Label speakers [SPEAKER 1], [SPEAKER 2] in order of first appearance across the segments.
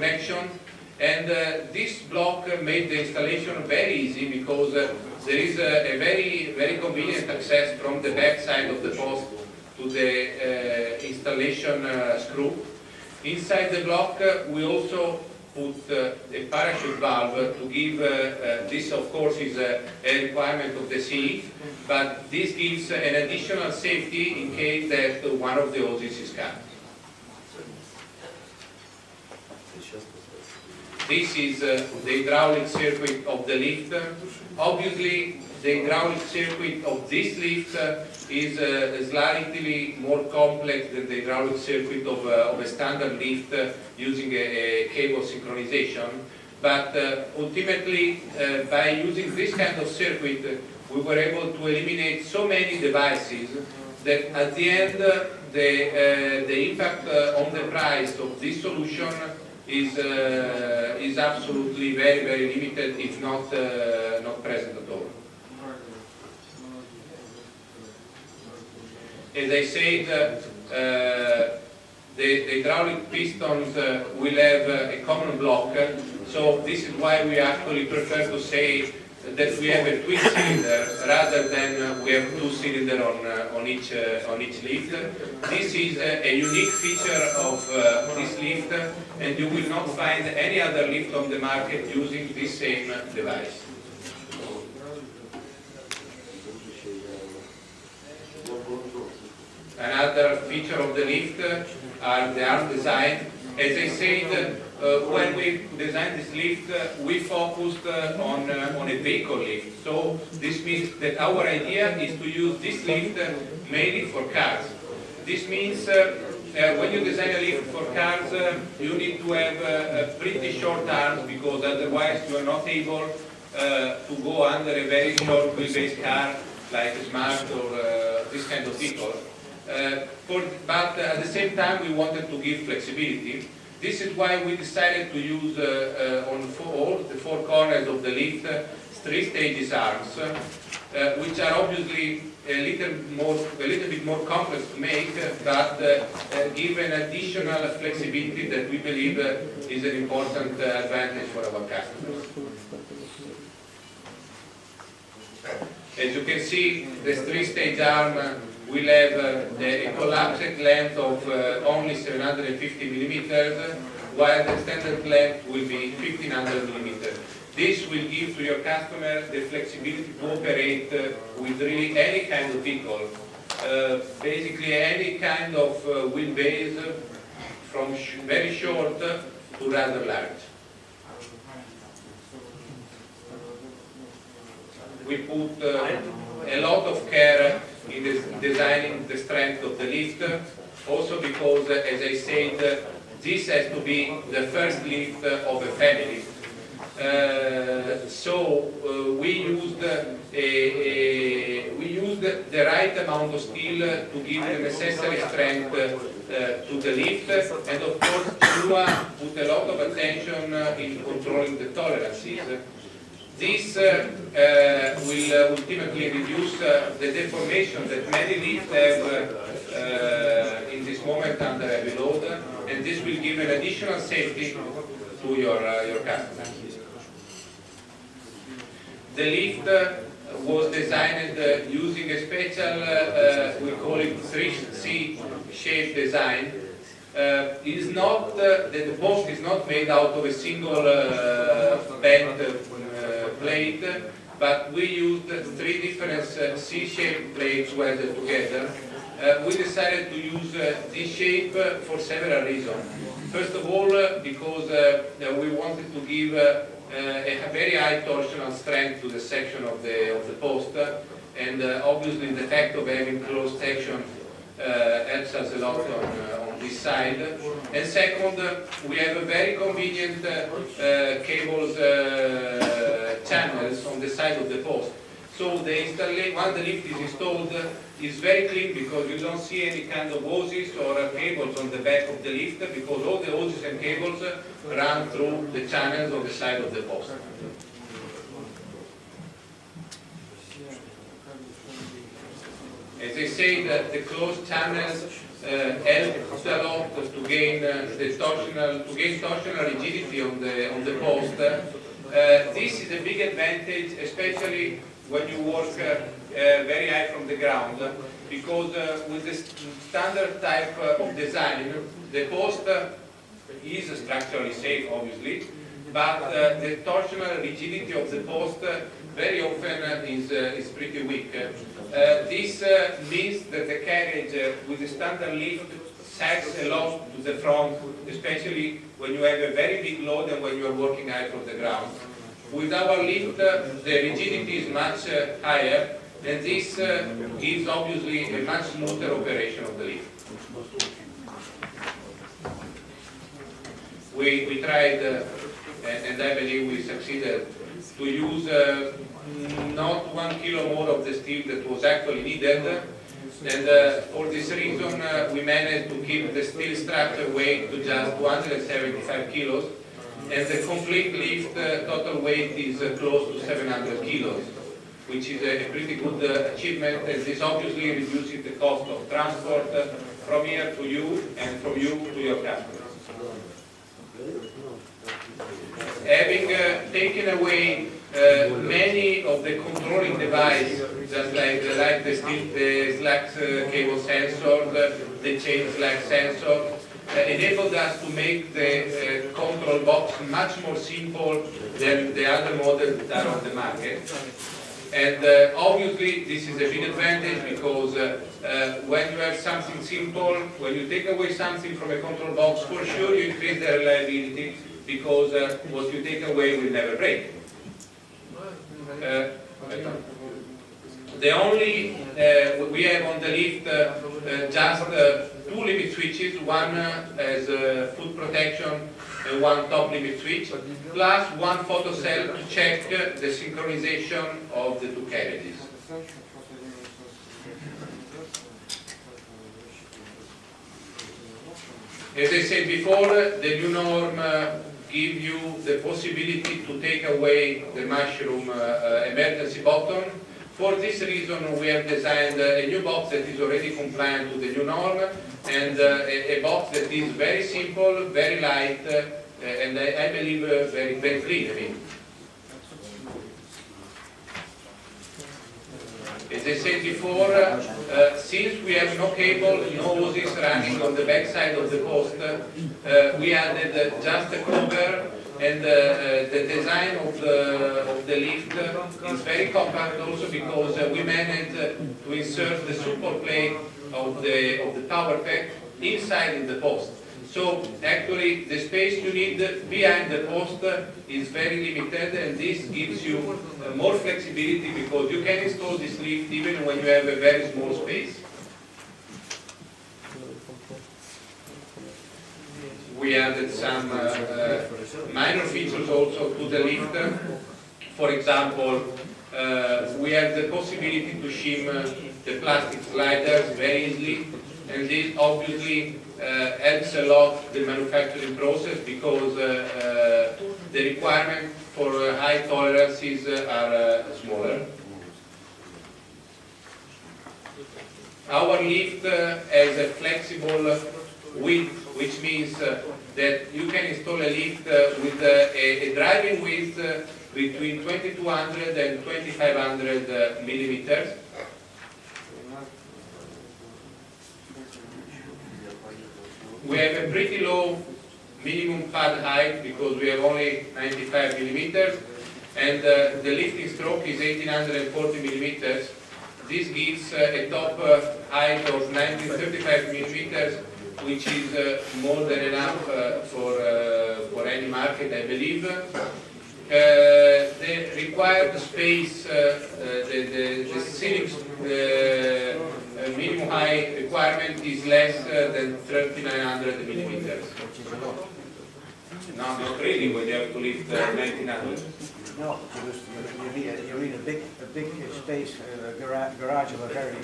[SPEAKER 1] connection. And this block made the installation very easy because there is a very convenient access from the back side of the post to the installation screw. Inside the block we also put a parachute valve to give, this of course is a requirement of the CE, but this gives an additional safety in case that one of the hoses is cut. This is the hydraulic circuit of the lift. Obviously, the hydraulic circuit of this lift is slightly more complex than the hydraulic circuit of a standard lift using a cable synchronization. But ultimately, by using this kind of circuit, we were able to eliminate so many devices that at the end, the impact on the price of this solution is absolutely very limited, if not present at all. As I said, the hydraulic pistons will have a common block, so this is why we actually prefer to say that we have a twin cylinder rather than we have two cylinders on each lift. This is a unique feature of this lift, and you will not find any other lift on the market using this same device. Another feature of the lift are the arm design. As I said, when we designed this lift, we focused on a vehicle lift. So this means that our idea is to use this lift mainly for cars. This means when you design a lift for cars, you need to have pretty short arms because otherwise you are not able to go under a very short wheelbase car like a Smart or this kind of vehicle. But at the same time we wanted to give flexibility. This is why we decided to use on all the four corners of the lift 3 stages arms, which are obviously a little bit more complex to make, but give an additional flexibility that we believe is an important advantage for our customers. As you can see, this 3-stage arm will have a collapsed length of only 750 millimeters, while the standard length will be 1500 millimeters. This will give to your customer the flexibility to operate with really any kind of vehicle, basically any kind of wheelbase, from very short to rather large. We put a lot of care in designing the strength of the lift, also because, as I said, this has to be the first lift of a family. So we used the right amount of steel to give the necessary strength to the lift, and of course Shua put a lot of attention in controlling the tolerances. This will ultimately reduce the deformation that many lifts have in this moment under heavy load, and this will give an additional safety to your customer. The lift was designed using a special, we call it 3C shape design. The post is not made out of a single bent plate, but we used 3 different C-shaped plates welded together. We decided to use this shape for several reasons. First of all, because we wanted to give a very high torsional strength to the section of the post, and obviously the fact of having closed section helps us a lot on this side. And second, we have a very convenient cables channels on the side of the post. So once the lift is installed, it's very clean because you don't see any kind of hoses or cables on the back of the lift, because all the hoses and cables run through the channels on the side of the post. As I said, the closed channels helps a lot to gain torsional rigidity on the post. This is a big advantage, especially when you work very high from the ground, because with the standard type of design, the post is structurally safe, obviously, but the torsional rigidity of the post very often is pretty weak. This means that the carriage with the standard lift sags a lot to the front, especially when you have a very big load and when you are working high from the ground. With our lift, the rigidity is much higher, and this gives obviously a much smoother operation of the lift. We tried, and I believe we succeeded, to use not 1 kilo more of the steel that was actually needed, and for this reason we managed to keep the steel structure weight to just 275 kilos, and the complete lift total weight is close to 700 kilos, which is a pretty good achievement, and this obviously reduces the cost of transport from here to you and from you to your customers. Having taken away many of the controlling devices, just like the slack cable sensor, the chain slack sensor, enabled us to make the control box much more simple than the other models that are on the market. And obviously this is a big advantage, because when you have something simple, when you take away something from a control box, for sure you increase the reliability, because what you take away will never break. The only, we have on the lift just 2 limit switches, one as foot protection and one top limit switch, plus one photo cell to check the synchronization of the 2 carriages. As I said before, the new norm gives you the possibility to take away the mushroom emergency button. For this reason, we have designed a new box that is already compliant to the new norm, and a box that is very simple, very light, and I believe very, very clean. I mean, as I said before, since we have no cable, no hoses running on the back side of the post, we added just a cover, and the design of the lift is very compact also, because we managed to insert the support plate of the power pack inside in the post. So actually the space you need behind the post is very limited, and this gives you more flexibility, because you can install this lift even when you have a very small space. We added some minor features also to the lift. For example, we have the possibility to shim the plastic sliders very easily, and this obviously helps a lot the manufacturing process, because the requirement for high tolerances are smaller. Our lift has a flexible width, which means that you can install a lift with a driving width between 2200 and 2500 millimeters. We have a pretty low minimum pad height, because we have only 95 millimeters, and the lifting stroke is 1840 millimeters. This gives a top height of 1935 millimeters, which is more than enough for any market, I believe. The required space, the ceiling minimum height requirement is less than 3900 millimeters. No, not really, when you have to lift 1900.
[SPEAKER 2] No, you need a big space, garage of a very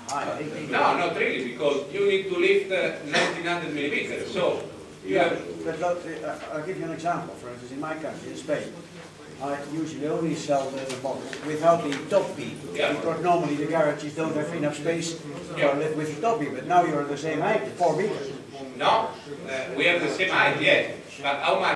[SPEAKER 2] high.
[SPEAKER 1] No, not really, because you need to lift 1900 millimeters. So you have.
[SPEAKER 2] But look, I'll give you an example. For instance, in my country, in Spain, I usually only sell the box without the top B,
[SPEAKER 1] Yeah.
[SPEAKER 2] because normally the garages don't have enough space
[SPEAKER 1] Yeah.
[SPEAKER 2] for live with the top B, but now you're the same height, 4 meters.
[SPEAKER 1] No, we have the same height, yes, but how much